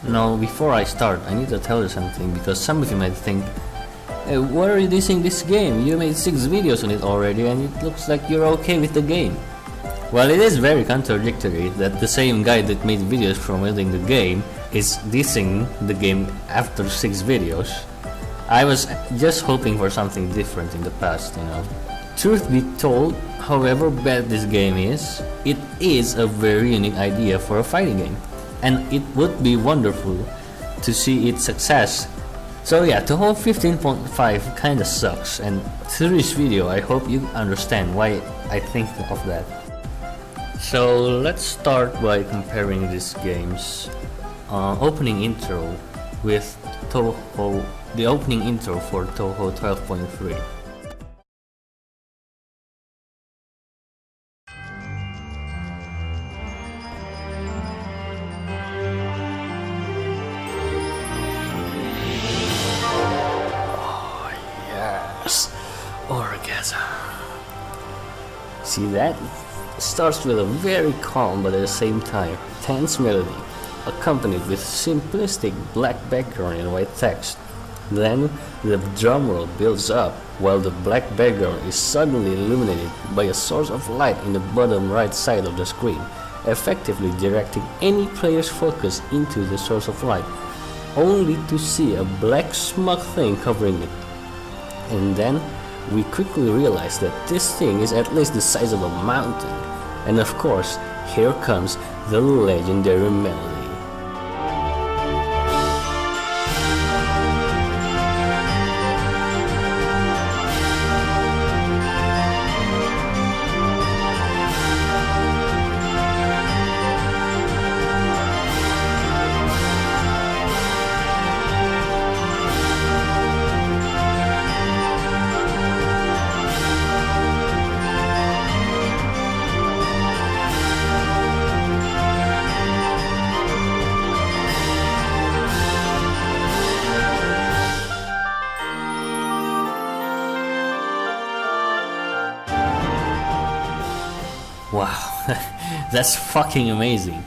Now, before I start, I need to tell you something because some of you might think, hey, why are you dissing this game? You made 6 videos on it already and it looks like you're okay with the game. Well, it is very contradictory that the same guy that made videos promoting the game is dissing the game after 6 videos. I was just hoping for something different in the past, you know. Truth be told, however bad this game is, it is a very unique idea for a fighting game. And it would be wonderful to see its success. So yeah, to hold 15.5 kinda sucks, and through this video I hope you understand why I think of that. So let's start by comparing these games. Opening intro with Touhou, the opening intro for Touhou 12.3. Oh yes, orgasm. See that? It starts with a very calm but at the same time tense melody, accompanied with simplistic black background and white text. Then the drum roll builds up while the black background is suddenly illuminated by a source of light in the bottom right side of the screen, effectively directing any player's focus into the source of light, only to see a black smug thing covering it. And then we quickly realize that this thing is at least the size of a mountain. And of course, here comes the legendary melody. Wow, that's fucking amazing.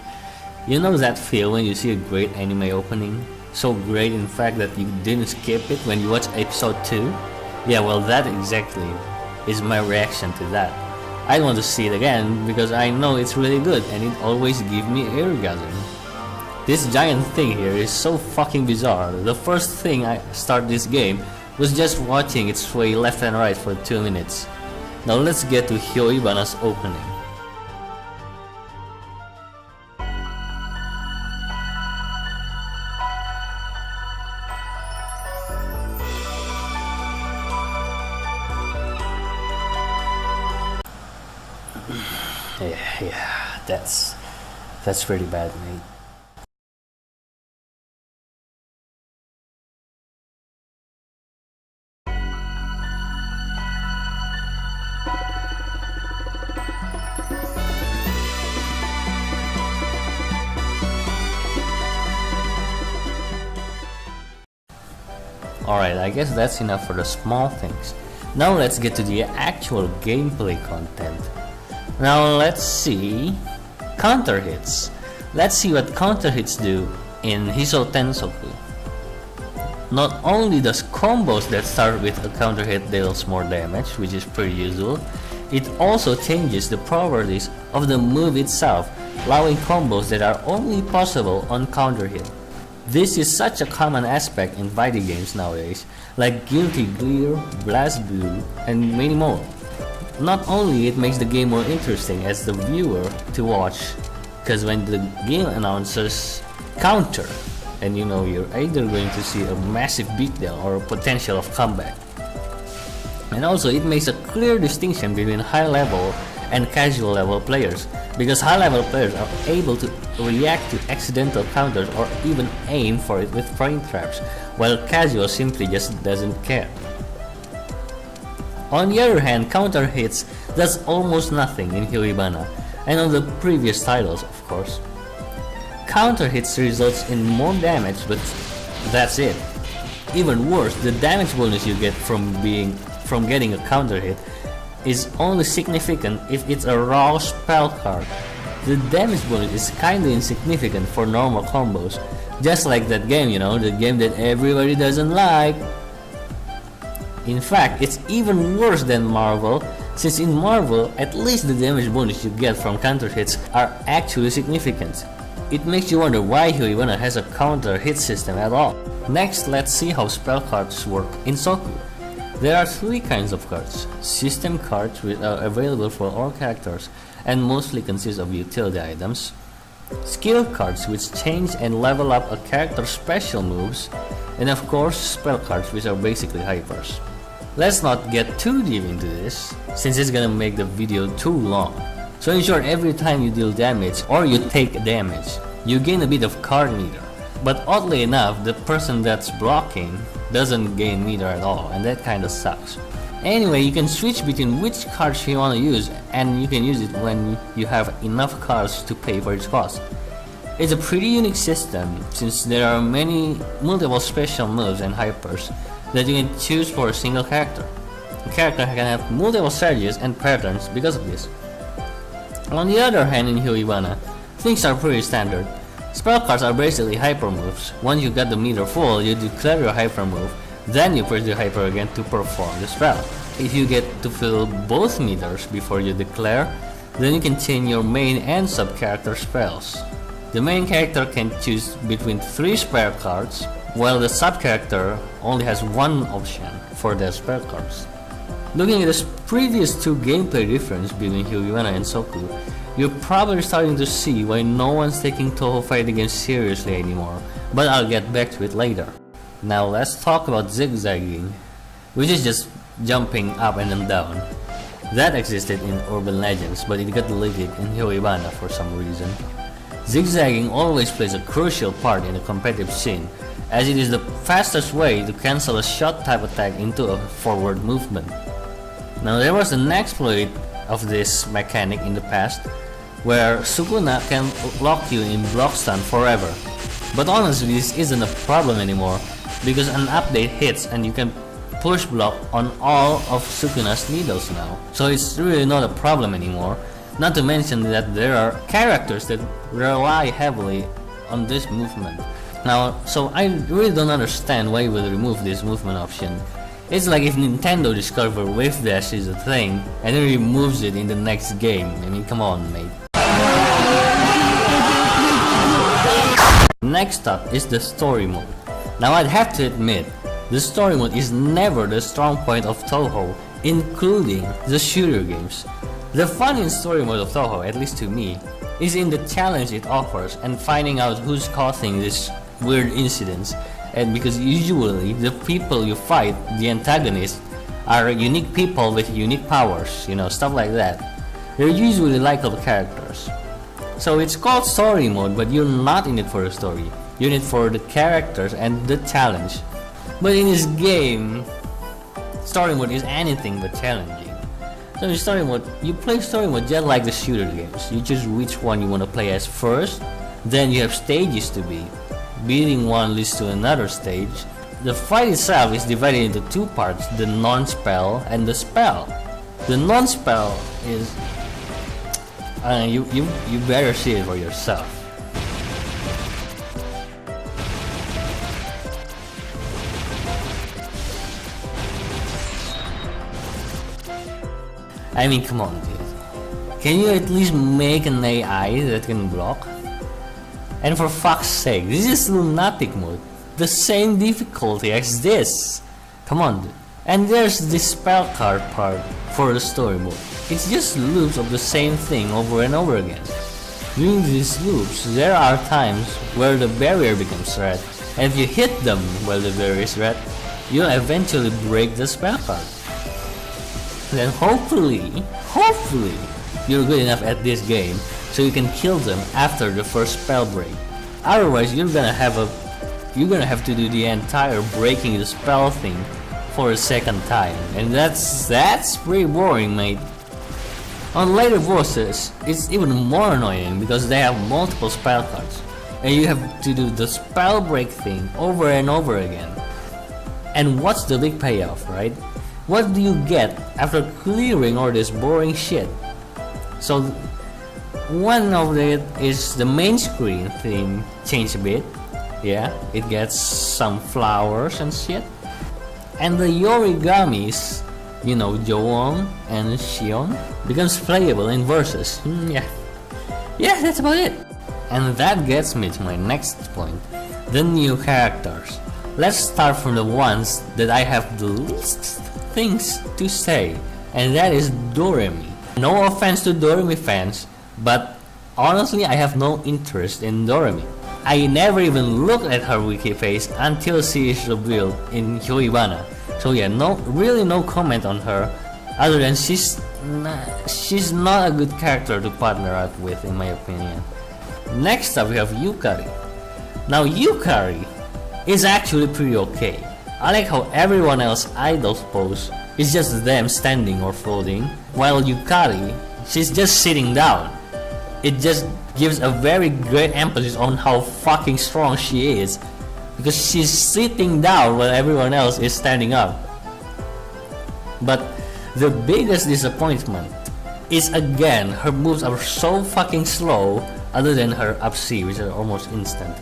You know that feel when you see a great anime opening? So great in fact that you didn't skip it when you watch episode 2? Yeah, well that exactly is my reaction to that. I want to see it again because I know it's really good and it always gives me orgasm. This giant thing here is so fucking bizarre. The first thing I start this game was just watching it sway left and right for 2 minutes. Now let's get to Hyoibana's opening. Yeah, that's pretty bad, mate. Alright, I guess that's enough for the small things. Now let's get to the actual gameplay content. Now let's see counter hits. Let's see what counter hits do in Hiso Tensoku. Not only does combos that start with a counter hit deals more damage, which is pretty usual, it also changes the properties of the move itself, allowing combos that are only possible on counter hit. This is such a common aspect in fighting games nowadays, like Guilty Gear, Blast Blue, and many more. Not only it makes the game more interesting as the viewer to watch, because when the game announces counter, and you know you're either going to see a massive beatdown or a potential of comeback. And also it makes a clear distinction between high level and casual level players, because high level players are able to react to accidental counters or even aim for it with frame traps, while casual simply just doesn't care. On the other hand, counter hits does almost nothing in Hyoibana, and on the previous titles of course. Counter hits results in more damage, but that's it. Even worse, the damage bonus you get from getting a counter hit is only significant if it's a raw spell card. The damage bonus is kinda insignificant for normal combos, Just like that game, you know, the game that everybody doesn't like. In fact, it's even worse than Marvel, since in Marvel, at least the damage bonus you get from counter hits are actually significant. It makes you wonder why Huiwana has a counter hit system at all. Next, let's see how spell cards work in Soku. There are three kinds of cards. System cards, which are available for all characters and mostly consist of utility items. Skill cards, which change and level up a character's special moves. And of course, spell cards, which are basically hypers. Let's not get too deep into this, since it's gonna make the video too long. So ensure every time you deal damage or you take damage, you gain a bit of card meter. But oddly enough, the person that's blocking doesn't gain meter at all, and that kinda sucks. Anyway, you can switch between which cards you wanna use, and you can use it when you have enough cards to pay for its cost. It's a pretty unique system, since there are multiple special moves and hypers that you can choose for a single character. A character can have multiple strategies and patterns because of this. On the other hand, in Huiwana, things are pretty standard. Spell cards are basically hyper moves. Once you got the meter full, you declare your hyper move, then you press the hyper again to perform the spell. If you get to fill both meters before you declare, then you can change your main and sub-character spells. The main character can choose between 3 spell cards, while the sub-character only has one option for their spell cards. Looking at the previous two gameplay differences between Huiwana and Soku, you're probably starting to see why no one's taking Touhou fighting games seriously anymore, but I'll get back to it later. Now let's talk about zigzagging, which is just jumping up and then down. That existed in Urban Legends, but it got deleted in Huiwana for some reason. Zigzagging always plays a crucial part in the competitive scene, as it is the fastest way to cancel a shot type attack into a forward movement. Now there was an exploit of this mechanic in the past, where Sukuna can lock you in block stun forever. But honestly, this isn't a problem anymore, because an update hits and you can push block on all of Sukuna's needles now. So it's really not a problem anymore, not to mention that there are characters that rely heavily on this movement. Now, so I really don't understand why you would remove this movement option. It's like if Nintendo discovered Wave Dash is a thing and then removes it in the next game. I mean, come on, mate. Next up is the story mode. Now I'd have to admit, the story mode is never the strong point of Touhou, including the shooter games. The fun in story mode of Touhou, at least to me, is in the challenge it offers and finding out who's causing these weird incidents. And because usually the people you fight, the antagonists, are unique people with unique powers, you know, stuff like that. They're usually likable characters. So it's called story mode, but you're not in it for the story. You're in it for the characters and the challenge. But in this game, story mode is anything but challenging. So in story mode, you play story mode just like the shooter games. You choose which one you want to play as first, then you have stages to beat. Beating one leads to another stage. The fight itself is divided into two parts, the non-spell and the spell. The non-spell is... you better see it for yourself. I mean, come on, dude. Can you at least make an AI that can block? And for fuck's sake, this is Lunatic mode. The same difficulty as this. Come on, dude. And there's the spell card part for the story mode. It's just loops of the same thing over and over again. During these loops, there are times where the barrier becomes red, and if you hit them while the barrier is red, you'll eventually break the spell card. Then hopefully, you're good enough at this game so you can kill them after the first spell break. Otherwise, you're gonna have to do the entire breaking the spell thing for a second time, and that's pretty boring, mate. On later bosses, it's even more annoying because they have multiple spell cards, and you have to do the spell break thing over and over again. And what's the big payoff, right? What do you get after clearing all this boring shit? So one of it is the main screen theme changed a bit. Yeah, it gets some flowers and shit. And the Yorigamis, you know, Joon and Shion, becomes playable in verses. Yeah, that's about it. And that gets me to my next point, the new characters. Let's start from the ones that I have the least things to say, and that is Doremi. No offense to Doremi fans, but honestly I have no interest in Doremi. I never even looked at her wiki page until she is revealed in Hyoibana. So yeah, really no comment on her, other than she's not a good character to partner up with, in my opinion. Next up we have Yukari. Now Yukari is actually pretty okay. I like how everyone else idols pose is just them standing or floating, while Yukari, she's just sitting down. It just gives a very great emphasis on how fucking strong she is, because she's sitting down while everyone else is standing up. But the biggest disappointment is, again, her moves are so fucking slow, other than her up C, which are almost instant.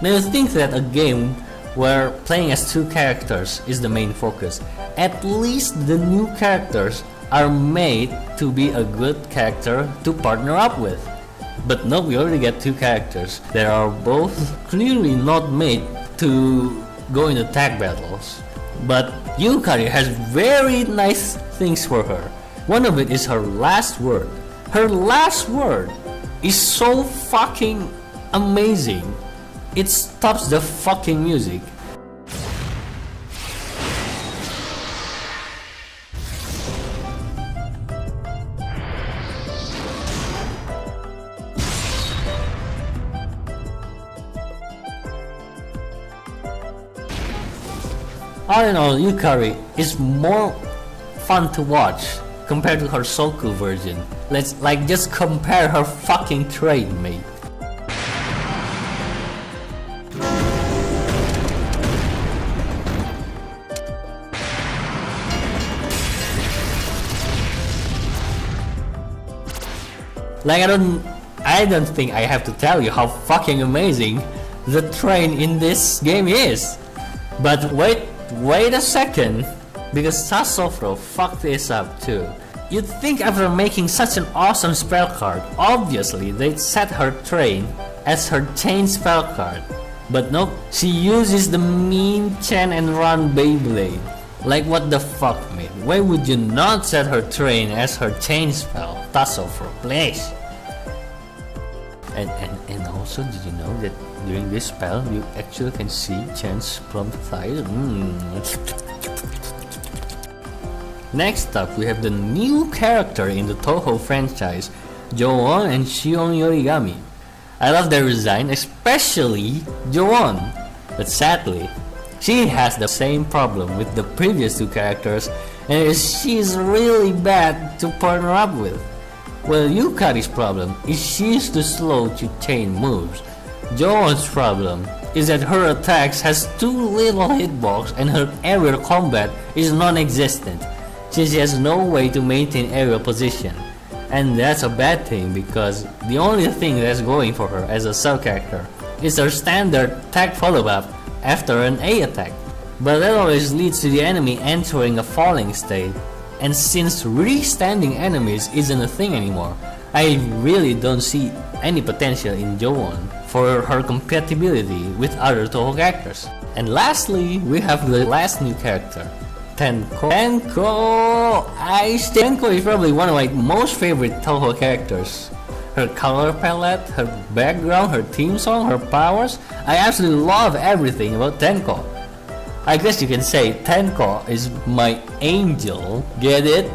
Now you think that a game where playing as two characters is the main focus, at least the new characters are made to be a good character to partner up with. But no, we already get two characters that are both clearly not made to go into tag battles. But Yukari has very nice things for her. One of it is her last word. Her last word is so fucking amazing. It stops the fucking music. All in all, Yukari is more fun to watch compared to her Soku version. Let's just compare her fucking trade, mate. I don't think I have to tell you how fucking amazing the train in this game is. But wait a second, because Sasofro fucked this up too. You'd think after making such an awesome spell card, obviously they'd set her train as her chain spell card. But nope, she uses the mean Chen and Run Beyblade. Like what the fuck, mate? Why would you not set her train as her chain spell? Sasofro, please. And also, did you know that during this spell you actually can see Chen's plump thighs? Next up, we have the new character in the Toho franchise, Joon and Shion Yorigami. I love their design, especially Joon, but sadly, she has the same problem with the previous two characters, and she's really bad to partner up with. Well, Yukari's problem is she's too slow to chain moves. Joon's problem is that her attacks has too little hitbox and her aerial combat is non-existent. She has no way to maintain aerial position. And that's a bad thing, because the only thing that's going for her as a sub-character is her standard tag follow-up after an A attack. But that always leads to the enemy entering a falling state. And since re-standing enemies isn't a thing anymore, I really don't see any potential in Joon for her compatibility with other Toho characters. And lastly, we have the last new character, Tenko. Tenko is probably one of my most favorite Toho characters. Her color palette, her background, her theme song, her powers, I absolutely love everything about Tenko. I guess you can say Tenko is my angel. Get it?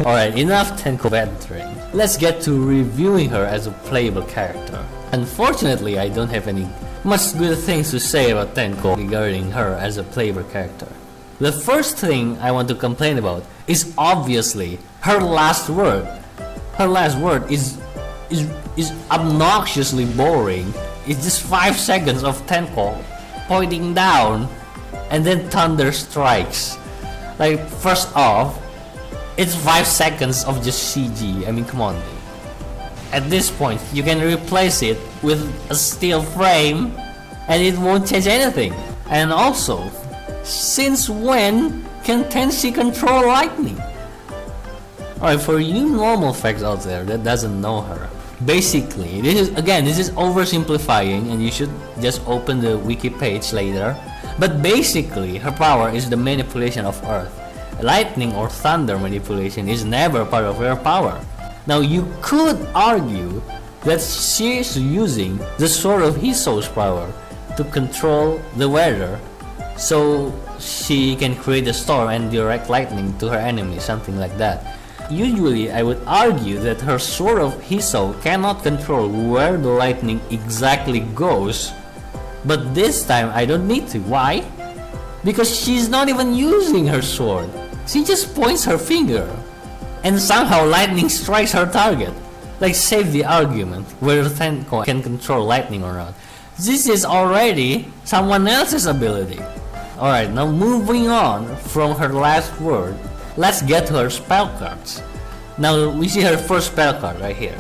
Alright, enough Tenko bantering. Let's get to reviewing her as a playable character. Unfortunately, I don't have any much good things to say about Tenko regarding her as a playable character. The first thing I want to complain about is obviously her last word. Her last word is obnoxiously boring. It's just 5 seconds of Tenko pointing down and then thunder strikes. Like, first off, it's 5 seconds of just CG. I mean, come on, dude. At this point, you can replace it with a steel frame and it won't change anything. And also, since when can Tenshi control lightning? Alright, for you normal facts out there that doesn't know her, basically, this is oversimplifying and you should just open the wiki page later. But basically, her power is the manipulation of earth. Lightning or thunder manipulation is never part of her power. Now you could argue that she is using the Sword of Hiso's power to control the weather, so she can create a storm and direct lightning to her enemy, something like that. Usually I would argue that her Sword of Hiso cannot control where the lightning exactly goes, but this time I don't need to. Why? Because she's not even using her sword. She just points her finger and somehow lightning strikes her target. Like, save the argument whether Tenko can control lightning or not. This is already someone else's ability. Alright, now moving on from her last word, let's get to her spell cards. Now we see her first spell card right here.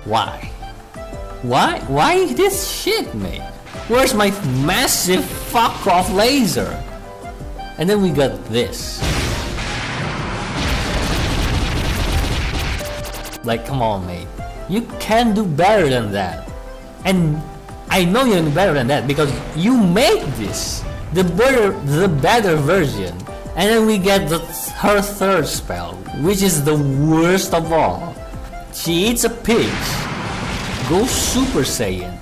Why? Why this shit, mate? Where's my massive fuck off laser? And then we got this. Like, come on, mate. You can do better than that. And I know you can do better than that because you made this. The better version. And then we get her third spell, which is the worst of all. She eats a pig, goes Super Saiyan,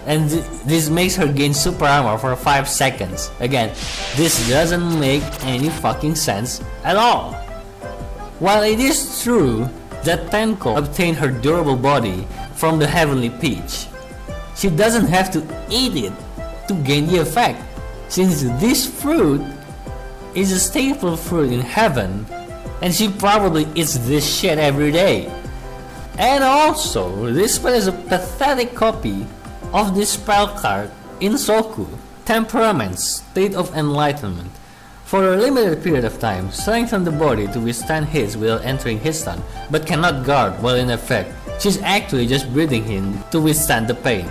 and this makes her gain super armor for 5 seconds. Again, this doesn't make any fucking sense at all. While it is true that Tenko obtained her durable body from the Heavenly Peach, she doesn't have to eat it to gain the effect, since this fruit is a staple fruit in heaven, and she probably eats this shit every day. And also, this spell is a pathetic copy of this spell card in Soku, Temperament, State of Enlightenment. For a limited period of time, strengthen the body to withstand hits without entering his stun, but cannot guard while in effect. She's actually just breathing him to withstand the pain.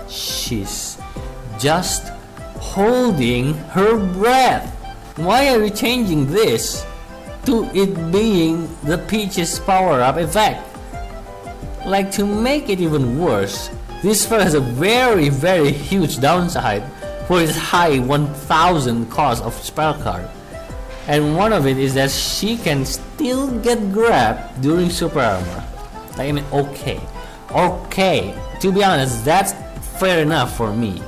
She's just holding her breath. Why are we changing this to it being the Peach's power-up effect? Like, to make it even worse, this spell has a very huge downside for its high 1000 cost of spell card. And one of it is that she can still get grabbed during super armor. Like, I mean, okay, to be honest, that's fair enough for me.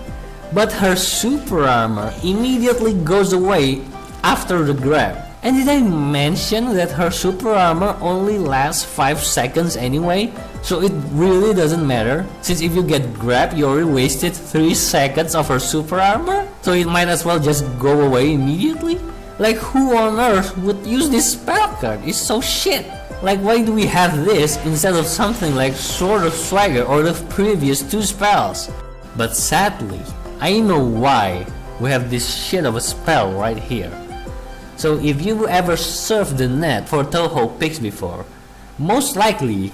But her super armor immediately goes away after the grab. And did I mention that her super armor only lasts 5 seconds anyway? So it really doesn't matter, since if you get grabbed, you already wasted 3 seconds of her super armor? So it might as well just go away immediately? Like, who on earth would use this spell card? It's so shit. Like, why do we have this instead of something like Sword of Swagger or the previous 2 spells? But sadly, I know why we have this shit of a spell right here. So if you ever surfed the net for Toho picks before, most likely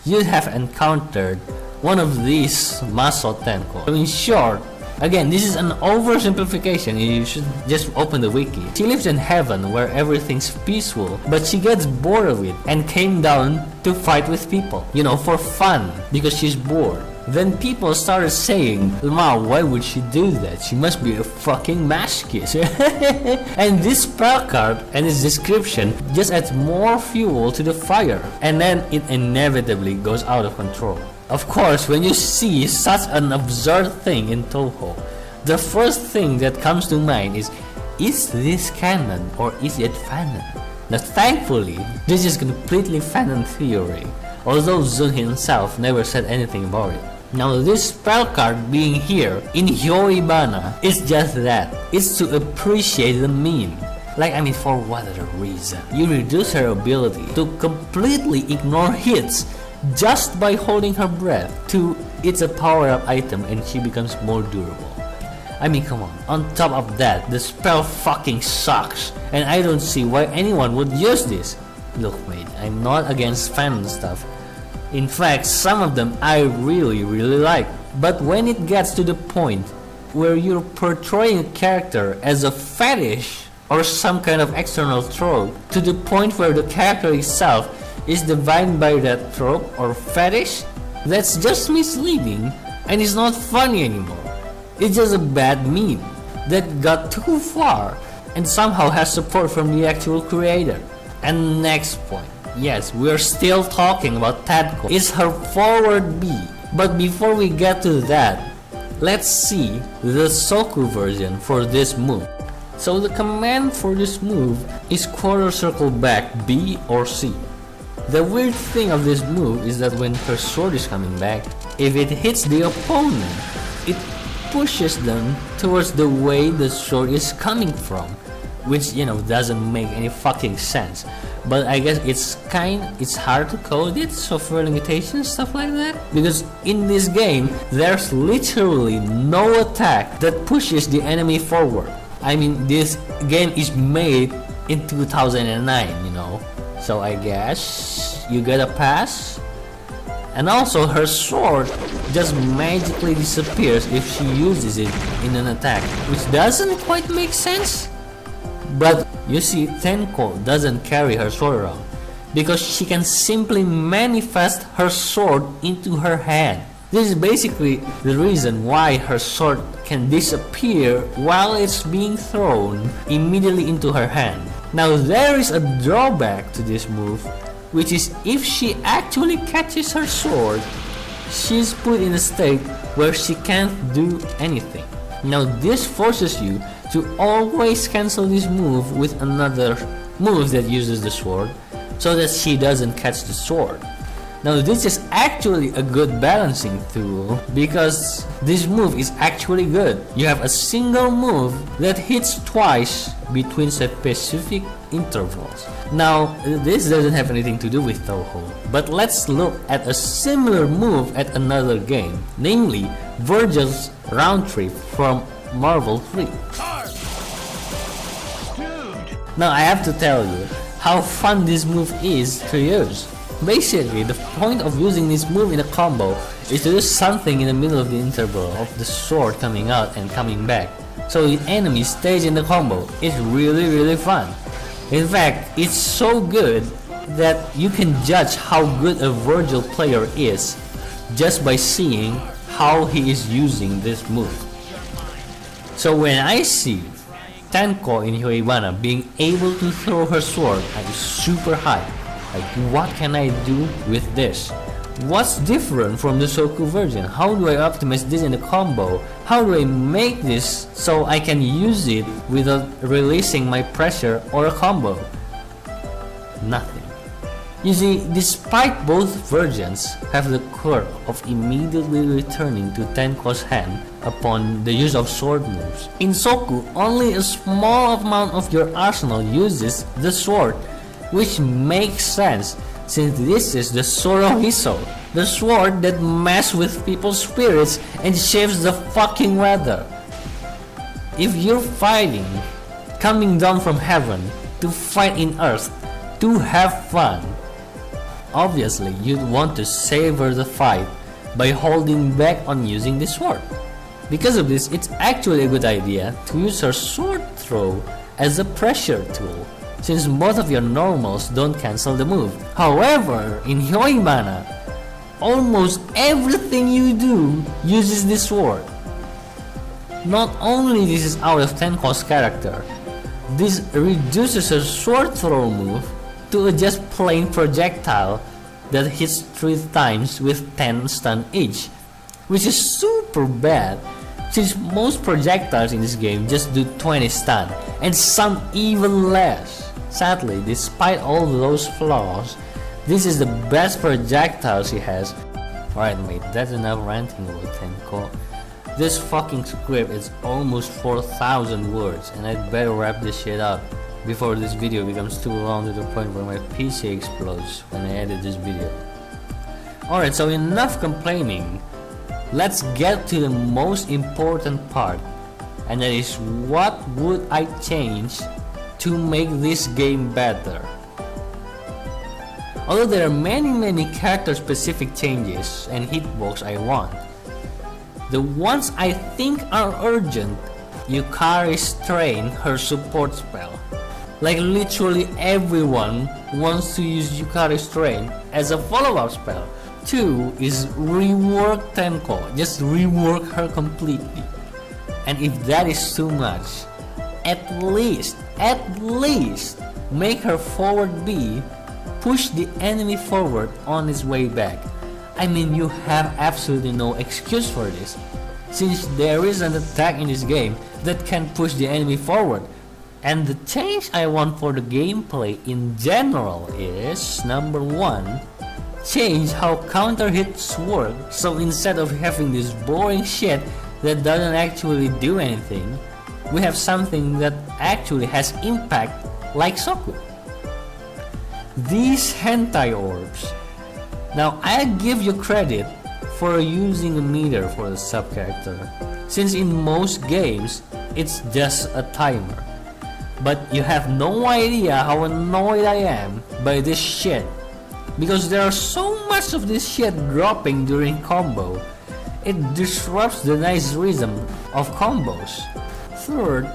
you'd have encountered one of these Maso Tenko. So in short, again, this is an oversimplification, you should just open the wiki. She lives in heaven where everything's peaceful, but she gets bored of it and came down to fight with people, you know, for fun, because she's bored. Then people started saying, "Wow, why would she do that? She must be a fucking masochist." And this spell card and its description just adds more fuel to the fire, and then it inevitably goes out of control. Of course, when you see such an absurd thing in Toho, the first thing that comes to mind is this canon or is it fanon? Now thankfully, this is completely fanon theory, although Zun himself never said anything about it. Now this spell card being here in Hyoibana is just that. It's to appreciate the meme. Like, I mean, for what other reason? You reduce her ability to completely ignore hits just by holding her breath to it's a power-up item and she becomes more durable. I mean, come on. On top of that, the spell fucking sucks, and I don't see why anyone would use this. Look, mate, I'm not against fanon stuff, In fact, some of them I really like. But when it gets to the point where you're portraying a character as a fetish or some kind of external trope, to the point where the character itself is defined by that trope or fetish, that's just misleading and it's not funny anymore. It's just a bad meme that got too far and somehow has support from the actual creator. And next point, yes, we're still talking about Tenko. It's her forward B. But before we get to that, let's see the Soku version for this move. So the command for this move is quarter circle back B or C. The weird thing of this move is that when her sword is coming back, if it hits the opponent, it pushes them towards the way the sword is coming from, which, you know, doesn't make any fucking sense. But I guess it's hard to code it, software limitations, stuff like that. Because in this game, there's literally no attack that pushes the enemy forward. I mean, this game is made in 2009, you know. So I guess you get a pass. And also her sword just magically disappears if she uses it in an attack, which doesn't quite make sense. But you see, Tenko doesn't carry her sword around because she can simply manifest her sword into her hand. This is basically the reason why her sword can disappear while it's being thrown immediately into her hand. Now there is a drawback to this move, which is if she actually catches her sword, she's put in a state where she can't do anything. Now this forces you to always cancel this move with another move that uses the sword, so that she doesn't catch the sword. Now this is actually a good balancing tool because this move is actually good. You have a single move that hits twice between specific intervals. Now this doesn't have anything to do with Toho, but let's look at a similar move at another game, namely Virgil's round trip from Marvel 3. Now I have to tell you how fun this move is to use. Basically, the point of using this move in a combo is to do something in the middle of the interval of the sword coming out and coming back, so the enemy stays in the combo. It's really fun. In fact, it's so good that you can judge how good a Virgil player is just by seeing how he is using this move. So when I see Tenko in Hyoibana being able to throw her sword, I'm super hyped. Like, what can I do with this? What's different from the Soku version? How do I optimize this in a combo? How do I make this so I can use it without releasing my pressure or a combo? Nothing. You see, despite both versions have the quirk of immediately returning to Tenko's hand upon the use of sword moves, in Soku only a small amount of your arsenal uses the sword, which makes sense since this is the Sorohiso, the sword that messes with people's spirits and shapes the fucking weather. If you're fighting, coming down from heaven to fight in earth, to have fun, obviously you'd want to savor the fight by holding back on using the sword. Because of this, it's actually a good idea to use her sword throw as a pressure tool, since both of your normals don't cancel the move. However, in Hyoibana, almost everything you do uses this sword. Not only this is out of Tenko's character, this reduces her sword throw move to a just plain projectile that hits 3 times with 10 stun each, which is super bad since most projectiles in this game just do 20 stun and some even less. Sadly, despite all those flaws, this is the best projectile she has. Alright mate, that's enough ranting about Tenko. This fucking script is almost 4,000 words and I'd better wrap this shit up before this video becomes too long to the point where my PC explodes when I edit this video. Alright, so enough complaining. Let's get to the most important part, and that is what would I change to make this game better. Although there are many character specific changes and hitbox I want, the ones I think are urgent, Yukari's Train, her support spell. Like literally everyone wants to use Yukari's Train as a follow-up spell. 2 is Rework Tenko, just rework her completely. And if that is too much, at least make her forward B push the enemy forward on its way back. I mean, you have absolutely no excuse for this, since there is an attack in this game that can push the enemy forward. And the change I want for the gameplay in general is, number 1, change how counter hits work, so instead of having this boring shit that doesn't actually do anything, we have something that actually has impact, like Soku. These hentai orbs. Now I give you credit for using a meter for the sub-character, since in most games it's just a timer. But you have no idea how annoyed I am by this shit, because there are so much of this shit dropping during combo. It disrupts the nice rhythm of combos. Third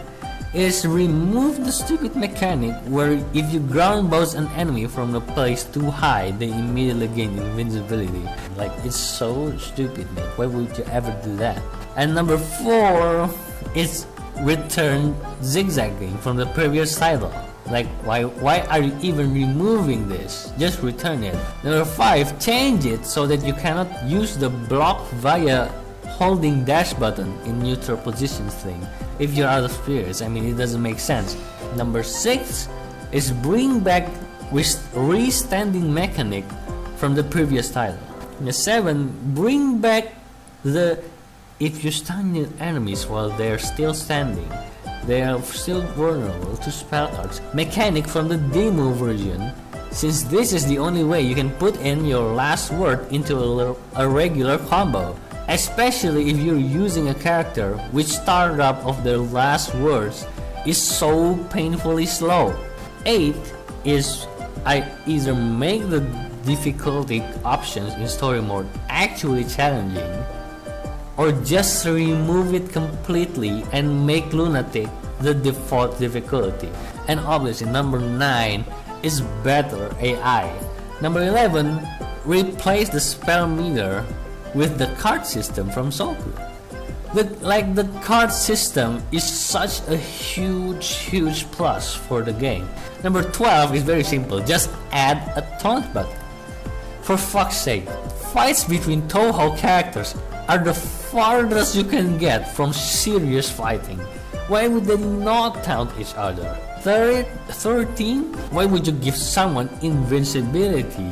is remove the stupid mechanic where if you ground bounce an enemy from a place too high, they immediately gain invincibility. Like, it's so stupid, man. Why would you ever do that? And number 4 is return zigzagging from the previous title. Like, why are you even removing this? Just return it. Number 5, change it so that you cannot use the block via holding dash button in neutral positions thing if you're out of spirits. I mean, it doesn't make sense. Number 6 is bring back re-standing mechanic from the previous title. Number 7, bring back the if you stun your enemies while they're still standing, they are still vulnerable to spell cards mechanic from the demo version, since this is the only way you can put in your last word into a regular combo, especially if you're using a character which startup of their last words is so painfully slow. 8 is I either make the difficulty options in story mode actually challenging, or just remove it completely and make Lunatic the default difficulty. And obviously number 9 is better AI. Number 11, replace the spell meter with the card system from Soku. The card system is such a huge plus for the game. Number 12 is very simple, just add a taunt button. For fuck's sake, fights between Touhou characters are the farthest you can get from serious fighting. Why would they not taunt each other? 13, why would you give someone invincibility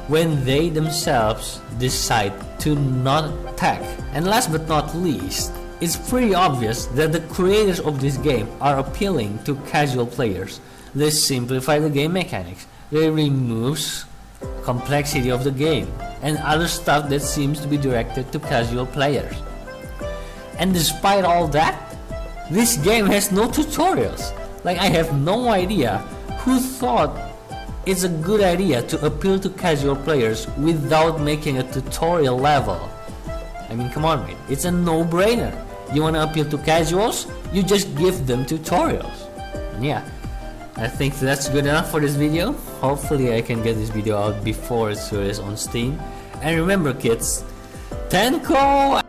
when they themselves decide to not attack? And last but not least, it's pretty obvious that the creators of this game are appealing to casual players. They simplify the game mechanics, they remove complexity of the game and other stuff that seems to be directed to casual players. And despite all that, this game has no tutorials. Like, I have no idea who thought it's a good idea to appeal to casual players without making a tutorial level. I mean, come on, man, it's a no-brainer. You wanna appeal to casuals? You just give them tutorials. And yeah, I think that's good enough for this video. Hopefully I can get this video out before it's released on Steam. And remember, kids, Tenko!